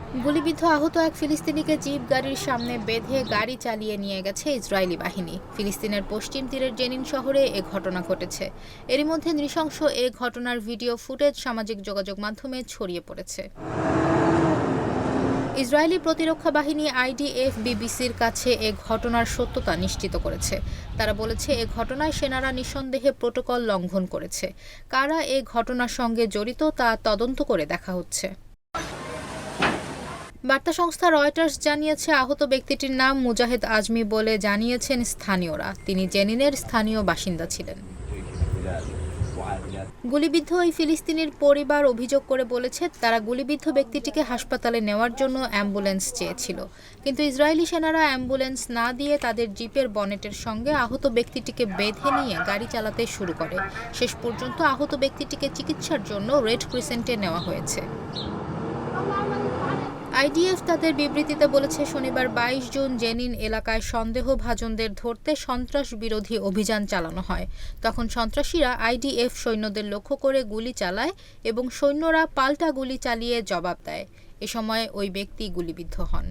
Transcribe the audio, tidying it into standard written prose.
গুলিবিদ্ধ আহত এক ফিলিস্তিনিকে জিপ গাড়ির সামনে বেঁধে গাড়ি চালিয়ে নিয়ে গেছে ইসরায়েলি বাহিনী। ফিলিস্তিনের পশ্চিম তীরের জেনিন শহরে এ ঘটনা ঘটেছে। এরই মধ্যে নৃশংস এ ঘটনার ভিডিও ফুটেজ সামাজিক যোগাযোগ মাধ্যমে ছড়িয়ে পড়েছে। ইসরায়েলি প্রতিরক্ষা বাহিনী আইডিএফ বিবিসির কাছে এ ঘটনার সত্যতা নিশ্চিত করেছে। তারা বলেছে, এ ঘটনায় সেনারা নিঃসন্দেহে প্রোটোকল লঙ্ঘন করেছে। কারা এ ঘটনার সঙ্গে জড়িত তা তদন্ত করে দেখা হচ্ছে। বার্তা সংস্থা রয়টার্স জানিয়েছে, আহত ব্যক্তিটির নাম মুজাহিদ আজমি বলে জানিয়েছেন স্থানীয়রা। তিনি জেনিনের স্থানীয় বাসিন্দা ছিলেন। গুলিবিদ্ধ ওই ফিলিস্তিনির পরিবার অভিযোগ করে বলেছে, তারা গুলিবিদ্ধ ব্যক্তিটিকে হাসপাতালে নেওয়ার জন্য অ্যাম্বুলেন্স চেয়েছিল, কিন্তু ইসরায়েলি সেনারা অ্যাম্বুলেন্স না দিয়ে তাদের জিপের বনেটের সঙ্গে আহত ব্যক্তিটিকে বেঁধে নিয়ে গাড়ি চালাতে শুরু করে। শেষ পর্যন্ত আহত ব্যক্তিটিকে চিকিৎসার জন্য রেড ক্রিসেন্টে নেওয়া হয়েছে। আইডিএফ তাদের বিবৃতিতে বলেছে, শনিবার ২২ জুন জেনিন এলাকায় সন্দেহভাজনদের ধরতে সন্ত্রাস বিরোধী অভিযান চালানো হয়। তখন সন্ত্রাসীরা আইডিএফ সৈন্যদের লক্ষ্য করে গুলি চালায় এবং সৈন্যরা পাল্টা গুলি চালিয়ে জবাব দেয়। এ সময় ওই ব্যক্তি গুলিবিদ্ধ হন।